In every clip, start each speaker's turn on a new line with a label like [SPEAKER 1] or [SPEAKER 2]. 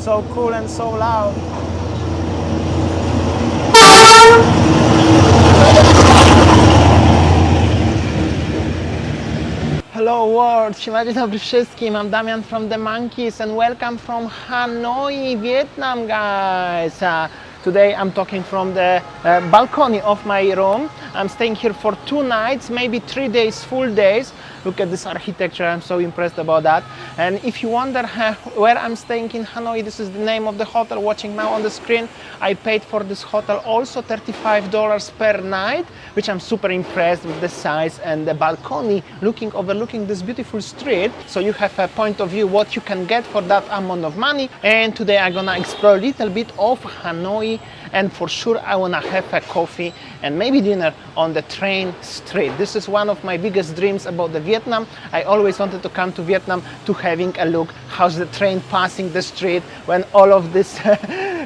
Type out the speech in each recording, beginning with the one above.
[SPEAKER 1] so cool and so loud. Hello world, dzień dobry wszystkim, I'm Damian from TheMonkeys and welcome from Hanoi, Vietnam, guys. Today I'm talking from the balcony of my room. I'm staying here for 2 nights, maybe 3 days, full days. Look at this architecture, I'm so impressed about that. And if you wonder where I'm staying in Hanoi, this is the name of the hotel watching now on the screen. I paid for this hotel also $35 per night, which I'm super impressed with the size and the balcony overlooking this beautiful street. So you have a point of view what you can get for that amount of money. And today I'm gonna explore a little bit of Hanoi, and for sure I wanna have a coffee and maybe dinner on the train street. This is one of my biggest dreams about the Vietnam. I always wanted to come to Vietnam to having a look how's the train passing the street when all of these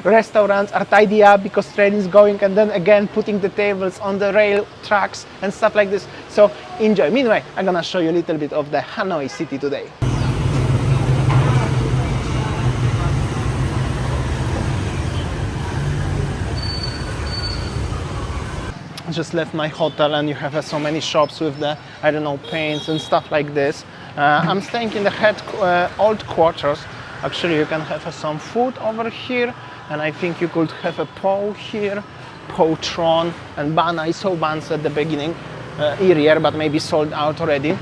[SPEAKER 1] restaurants are tidy up because train is going, and then again putting the tables on the rail tracks and stuff like this. So enjoy. Meanwhile, I'm gonna show you a little bit of the Hanoi city today. I just left my hotel and you have so many shops with the, I don't know, paints and stuff like this. I'm staying in the old quarters. Actually, you can have some food over here, and I think you could have a po here, potron and ban. I saw buns at the beginning, earlier, but maybe sold out already.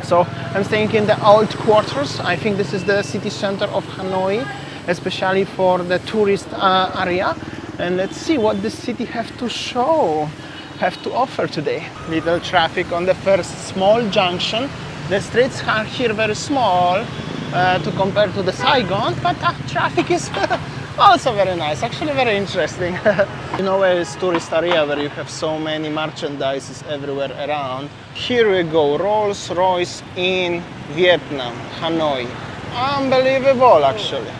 [SPEAKER 1] So I'm staying in the old quarters. I think this is the city center of Hanoi, especially for the tourist area. And let's see what this city have to offer today. Little traffic on the first small junction. The streets are here very small to compare to the Saigon, but traffic is also very nice, actually very interesting. You know where is tourist area where you have so many merchandises everywhere around. Here we go, Rolls-Royce in Vietnam, Hanoi. Unbelievable actually.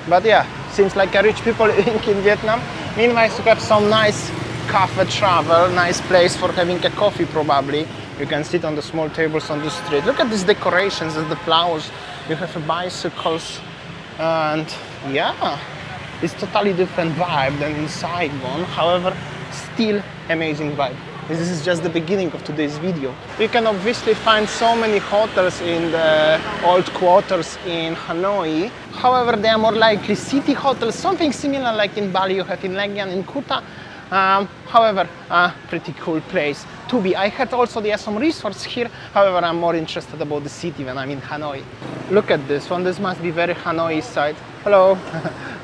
[SPEAKER 1] But yeah, seems like a rich people living in Vietnam. Meanwhile, you have some nice cafe travel, nice place for having a coffee probably. You can sit on the small tables on the street. Look at these decorations and the flowers. You have bicycles, and yeah, it's totally different vibe than in Saigon. However, still amazing vibe. This is just the beginning of today's video. You can obviously find so many hotels in the old quarters in Hanoi. However, they are more likely city hotels, something similar like in Bali you have in Legian, in Kuta. However, a pretty cool place to be. I heard also there are some resorts here. However, I'm more interested about the city when I'm in Hanoi. Look at this one. This must be very Hanoi side. Hello.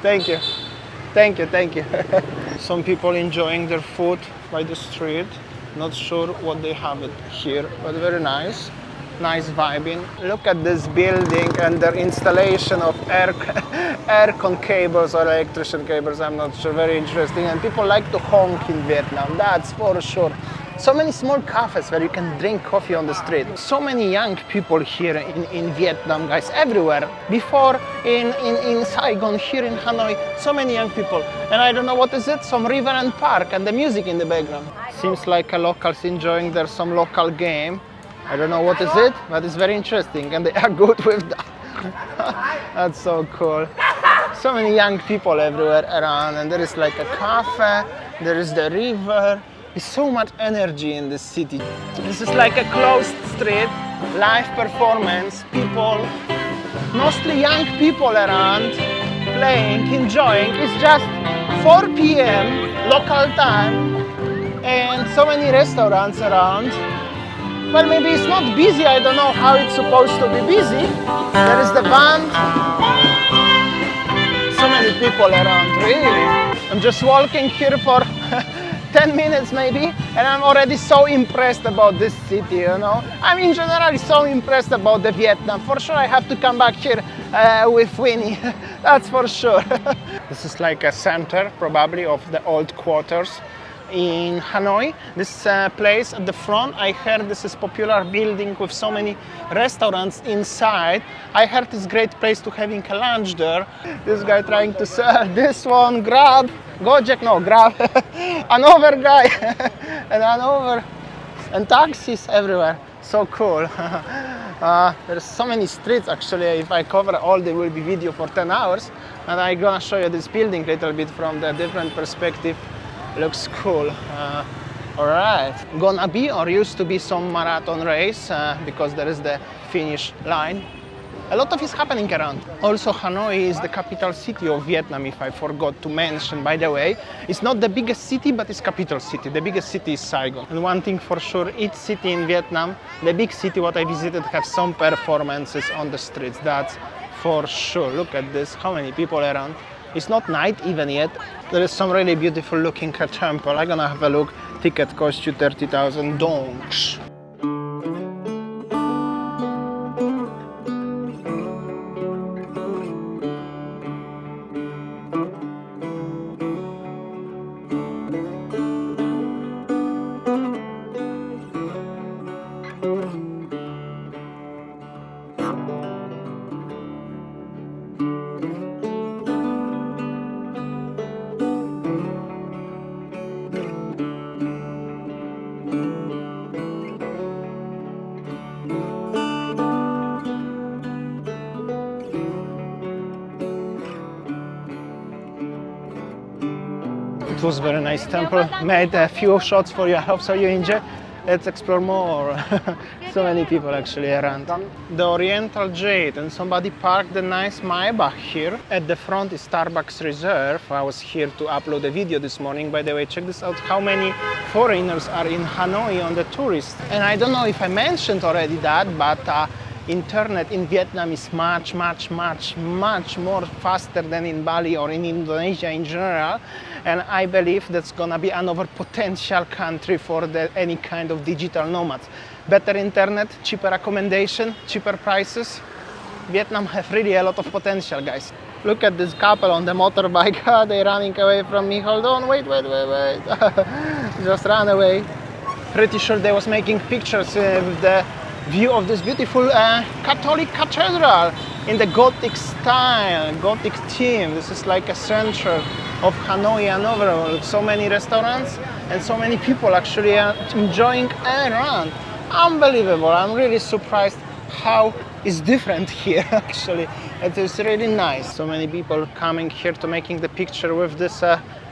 [SPEAKER 1] Thank you. Thank you. Thank you. Some people enjoying their food by the street. Not sure what they have it here, but very nice. Nice vibing. Look at this building and their installation of air con cables or electrician cables, I'm not sure, very interesting. And people like to honk in Vietnam, that's for sure. So many small cafes where you can drink coffee on the street. So many young people here in Vietnam, guys, everywhere. Before in Saigon, here in Hanoi, so many young people. And I don't know what is it, some river and park and the music in the background. Seems like locals enjoying some local game. I don't know what is it, but it's very interesting and they are good with that. That's so cool. So many young people everywhere around, and there is like a cafe, there is the river. There's so much energy in this city. This is like a closed street, live performance, people, mostly young people around, playing, enjoying. It's just 4 p.m. local time and so many restaurants around. Well, maybe it's not busy, I don't know how it's supposed to be busy. There is the band. So many people around, really. I'm just walking here for 10 minutes maybe, and I'm already so impressed about this city, you know. I'm in general so impressed about the Vietnam. For sure I have to come back here with Winnie, that's for sure. This is like a center, probably, of the old quarters in Hanoi. This place at the front, I heard this is popular building with so many restaurants inside. I heard it's great place to having a lunch there. This guy trying to sell this one, grab, Gojek, no, grab, another guy, and another and taxis everywhere. So cool. There's so many streets actually. If I cover all, there will be video for 10 hours. And I'm gonna show you this building a little bit from the different perspective. Looks cool. Alright. Gonna be or used to be some marathon race because there is the finish line. A lot of is happening around. Also, Hanoi is the capital city of Vietnam, if I forgot to mention, by the way. It's not the biggest city, but it's capital city. The biggest city is Saigon. And one thing for sure, each city in Vietnam, the big city what I visited, have some performances on the streets. That's for sure. Look at this, how many people around. It's not night even yet. There is some really beautiful looking temple. I'm gonna have a look. Ticket costs you 30,000 dongs. It was a very nice temple. Made a few shots for you. I hope so you enjoy. Let's explore more. So many people actually around. The Oriental Jade, and somebody parked the nice Maybach here. At the front is Starbucks Reserve. I was here to upload a video this morning. By the way, check this out, how many foreigners are in Hanoi on the tourists. And I don't know if I mentioned already that, but internet in Vietnam is much more faster than in Bali or in Indonesia in general, and I believe that's gonna be another potential country for any kind of digital nomads. Better internet, cheaper accommodation, cheaper prices. Vietnam have really a lot of potential, guys. Look at this couple on the motorbike. They're running away from me. Hold on, wait. Just run away. Pretty sure they was making pictures with the view of this beautiful Catholic cathedral in the Gothic style, Gothic theme. This is like a center of Hanoi and overall. So many restaurants and so many people actually are enjoying around. Unbelievable. I'm really surprised how it's different here actually. It is really nice. So many people coming here to making the picture with this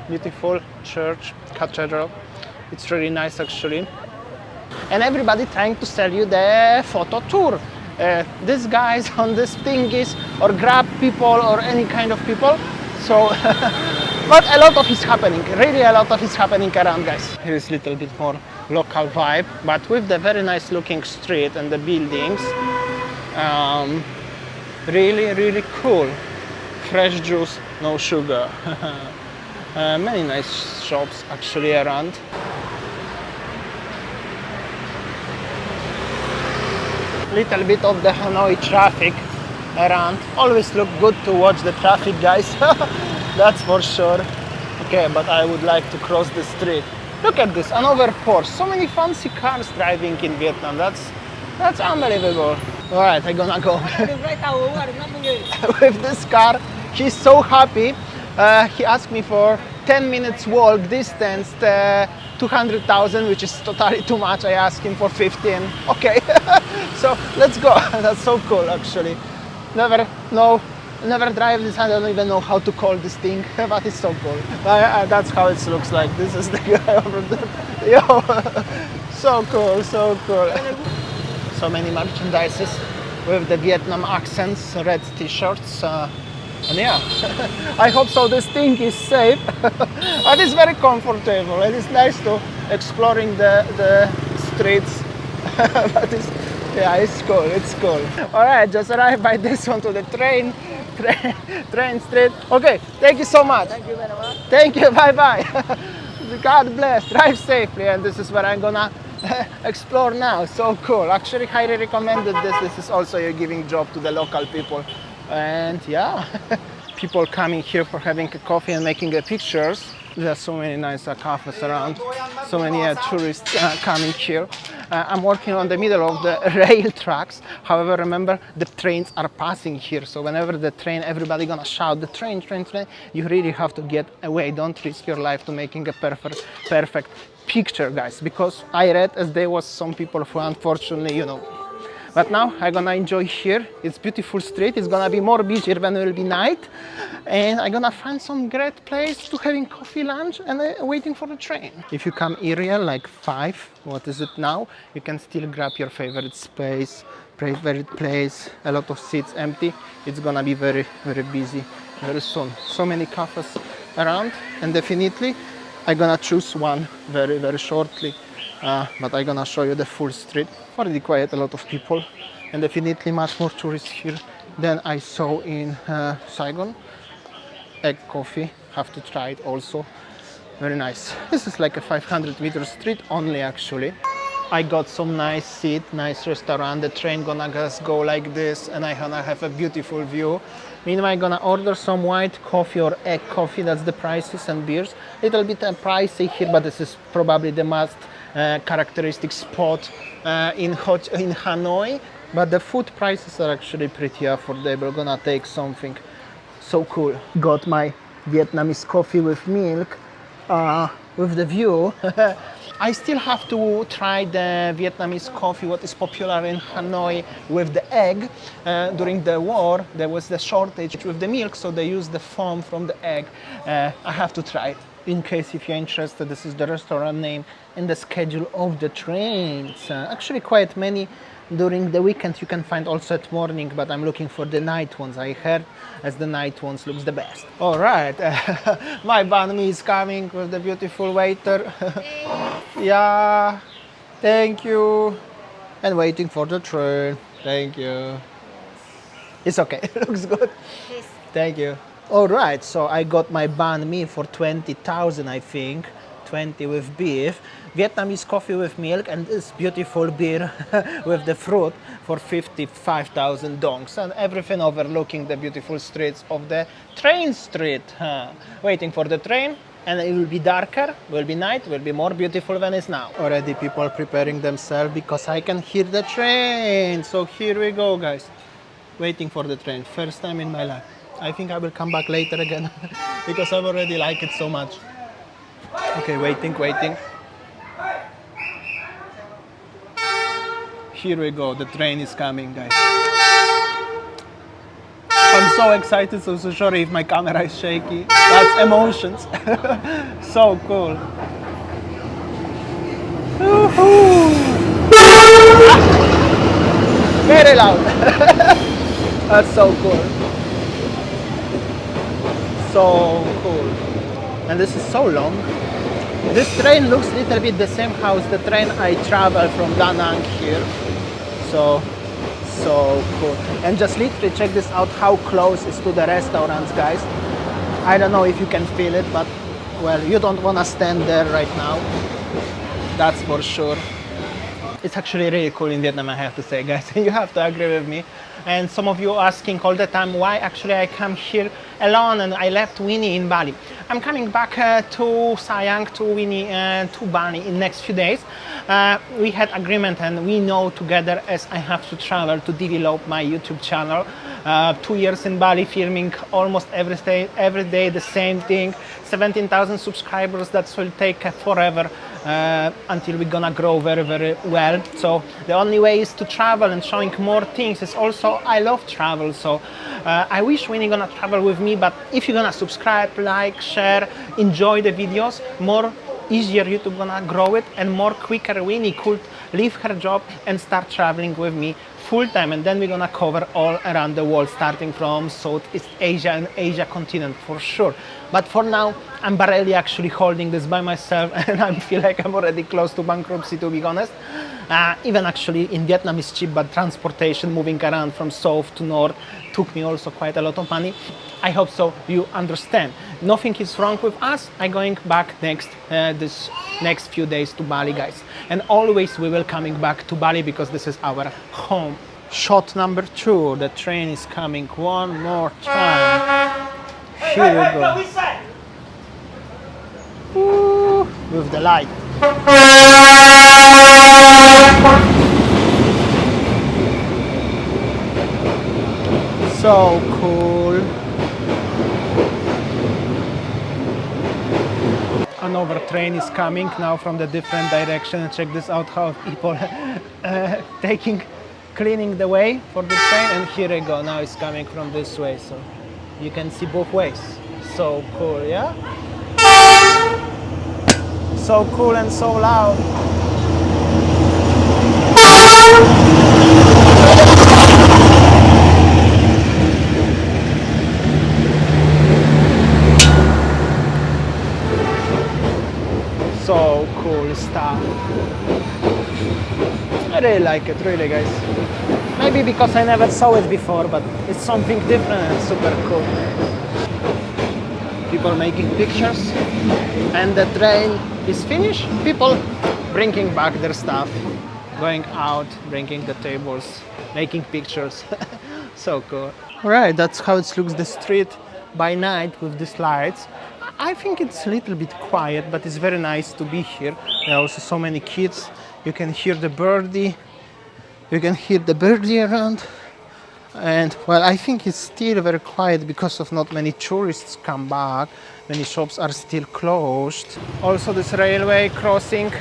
[SPEAKER 1] beautiful church, cathedral. It's really nice actually. And everybody trying to sell you the photo tour. These guys on these thingies or grab people or any kind of people. So, but a lot of is happening, really a lot of is happening around, guys. Here is a little bit more local vibe, but with the very nice looking street and the buildings. Really cool. Fresh juice, no sugar. Many nice shops actually around. Little bit of the Hanoi traffic around. Always look good to watch the traffic, guys. That's for sure. Okay, but I would like to cross the street. Look at this, another Porsche. So many fancy cars driving in Vietnam. That's unbelievable. All right, I'm gonna go with this car. He's so happy. He asked me for 10 minutes walk distance, 200,000, which is totally too much. I asked him for 15. Okay, so let's go. That's so cool, actually. Never drive this. I don't even know how to call this thing, but it's so cool. That's how it looks like. This is the guy over there. Yo, so cool, so cool. So many merchandises with the Vietnam accents, red t-shirts. And yeah, I hope so this thing is safe, but it's very comfortable and it's nice to exploring the streets, but it's cool. All right, just arrived by this one to the train street. Okay, thank you so much.
[SPEAKER 2] Thank you very much.
[SPEAKER 1] Thank you, bye. God bless, drive safely, and this is where I'm gonna explore now. So cool, actually highly recommended this. This is also you're giving job to the local people. And yeah, people coming here for having a coffee and making pictures. There are so many nice cafes around, so many tourists coming here. I'm working on the middle of the rail tracks. However, remember, the trains are passing here, so whenever the train, everybody gonna shout, the train, train, train. You really have to get away. Don't risk your life to making a perfect picture, guys, because I read as there was some people who unfortunately, you know. But now I'm gonna enjoy here. It's beautiful street. It's gonna be more busier when it will be night. And I'm gonna find some great place to having coffee, lunch, and waiting for the train. If you come area like 5, what is it now? You can still grab your favorite space, favorite place, a lot of seats empty. It's gonna be very, very busy very soon. So many cafes around, and definitely I'm gonna choose one very, very shortly. But I'm gonna show you the full street. Already quite a lot of people, and definitely much more tourists here than I saw in Saigon. Egg coffee, have to try it also. Very nice. This is like a 500-meter street only actually. I got some nice seat, nice restaurant. The train gonna just go like this, and I gonna have a beautiful view. Meanwhile, I'm gonna order some white coffee or egg coffee. That's the prices, and beers. Little bit pricey here, but this is probably the must characteristic spot in Hanoi. But the food prices are actually pretty affordable. Gonna take something so cool. Got my Vietnamese coffee with milk, with the view. I still have to try the Vietnamese coffee, what is popular in Hanoi with the egg. During the war, there was the shortage with the milk, so they used the foam from the egg. I have to try it. In case if you're interested, this is the restaurant name and the schedule of the trains. Actually quite many during the weekend. You can find also at morning, but I'm looking for the night ones. I heard as the night ones looks the best. All right, my banh mi is coming with the beautiful waiter. Yeah, thank you. And waiting for the train. Thank you. It's okay, it looks good. Thank you. All right, so I got my banh mi for 20,000, I think. 20 with beef, Vietnamese coffee with milk, and this beautiful beer with the fruit for 55,000 dongs, and everything overlooking the beautiful streets of the train street. Waiting for the train, and it will be darker, will be night, will be more beautiful than it's now. Already people preparing themselves because I can hear the train. So here we go, guys. Waiting for the train, first time in my life. I think I will come back later again because I've already liked it so much. Okay, waiting. Here we go, the train is coming, guys. I'm so excited, so sorry if my camera is shaky. That's emotions. So cool. Very loud. That's so cool. So cool. And this is so long. This train looks a little bit the same as the train I travel from Da Nang here. So cool. And just literally check this out, how close it's to the restaurants, guys. I don't know if you can feel it, but well, you don't want to stand there right now. That's for sure. It's actually really cool in Vietnam, I have to say, guys. You have to agree with me. And some of you asking all the time why actually I come here alone and I left Winnie in Bali. I'm coming back to Sayang, to Winnie, and to Bali in next few days. We had agreement and we know together as I have to travel to develop my YouTube channel. 2 years in Bali filming almost every day the same thing. 17,000 subscribers, that will take forever until we're gonna grow very, very well. So the only way is to travel and showing more things. Is also I love travel, so I wish Winnie gonna travel with me, but if you're gonna subscribe, like, share, enjoy the videos, more easier YouTube gonna grow it, and more quicker Winnie could leave her job and start traveling with me full time, and then we're gonna cover all around the world, starting from Southeast Asia and Asia continent for sure. But for now, I'm barely actually holding this by myself, and I feel like I'm already close to bankruptcy, to be honest. Even actually in Vietnam is cheap, but transportation moving around from south to north took me also quite a lot of money. I hope so you understand. Nothing is wrong with us. I'm going back this next few days to Bali, guys. And always we will coming back to Bali because this is our home. Shot number 2, the train is coming one more time. here you go. Ooh, with the light. So cool. Another train is coming now from the different direction. Check this out, how people cleaning the way for the train. And here I go, now it's coming from this way, so you can see both ways. So cool, yeah? So cool and so loud. So cool stuff. I really like it, really, guys. Maybe because I never saw it before, but it's something different and super cool. People making pictures, and the train is finished. People bringing back their stuff, going out, bringing the tables, making pictures. So cool. All right, that's how it looks, the street by night with these lights. I think it's a little bit quiet, but it's very nice to be here. There are also so many kids. You can hear the birdie. You can hear the birdie around. And well, I think it's still very quiet because of not many tourists come back. Many shops are still closed. Also, this railway crossing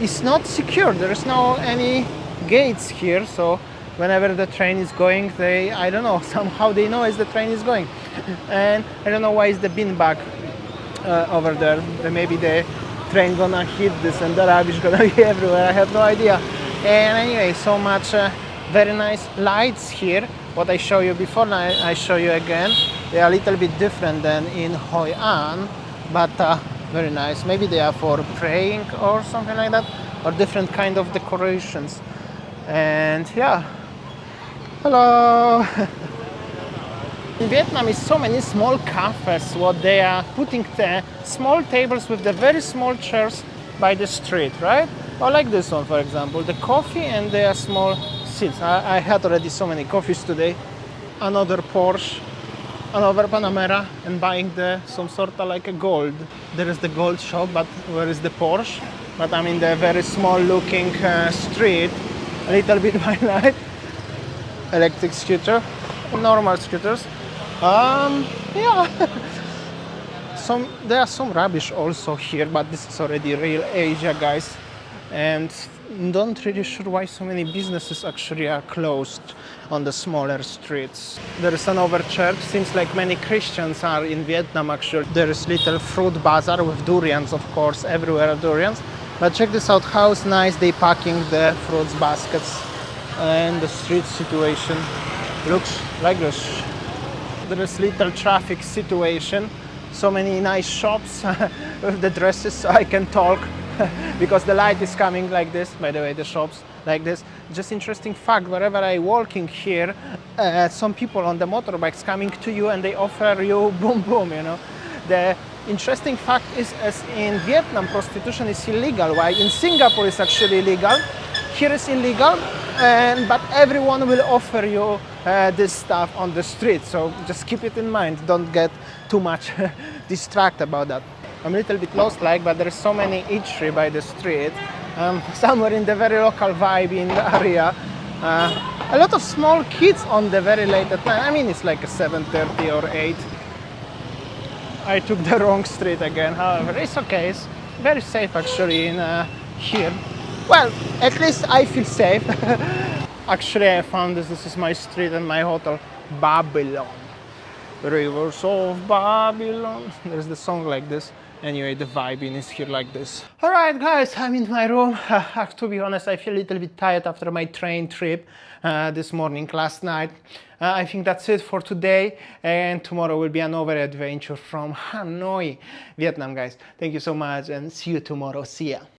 [SPEAKER 1] is not secure. There is no any gates here, so whenever the train is going, I don't know, somehow they know as the train is going. And I don't know why is the bin bag over there. Maybe the train gonna hit this and the rubbish gonna be everywhere. I have no idea. And anyway, so much very nice lights here. What I showed you before, I show you again. They are a little bit different than in Hoi An, but very nice. Maybe they are for praying or something like that, or different kind of decorations. And yeah, hello. In Vietnam is so many small cafes, what they are putting the small tables with the very small chairs by the street, right? Or like this one, for example, the coffee and their small seats. I had already so many coffees today. Another Porsche, another Panamera, and buying some sort of like a gold. There is the gold shop, but where is the Porsche? But I'm in the very small looking street, a little bit by night. Electric scooter, normal scooters. Yeah. There are some rubbish also here, but this is already real Asia, guys. And not really sure why so many businesses actually are closed on the smaller streets. There is another church. Seems like many Christians are in Vietnam actually. There is little fruit bazaar with durians, of course, everywhere are durians. But check this out, how nice they packing the fruits baskets. And the street situation looks like this. There is little traffic situation. So many nice shops with the dresses, so I can talk because the light is coming like this. By the way, the shops like this. Just interesting fact, wherever I walking here, some people on the motorbikes coming to you and they offer you boom boom, you know. The interesting fact is, as in Vietnam, prostitution is illegal, while in Singapore it's actually illegal. Here is illegal, but everyone will offer you this stuff on the street. So just keep it in mind. Don't get too much distracted about that. I'm a little bit lost, but there is so many eatery by the street. Somewhere in the very local vibe in the area. A lot of small kids on the very late at night. I mean, it's like 7:30 or 8. I took the wrong street again. However, it's okay. It's very safe actually in here. Well, at least I feel safe. Actually, I found this. This is my street and my hotel, Babylon. Rivers of Babylon. There's the song like this. Anyway, the vibing is here like this. All right, guys, I'm in my room. To be honest, I feel a little bit tired after my train trip this morning, last night. I think that's it for today. And tomorrow will be another adventure from Hanoi, Vietnam, guys. Thank you so much and see you tomorrow. See ya.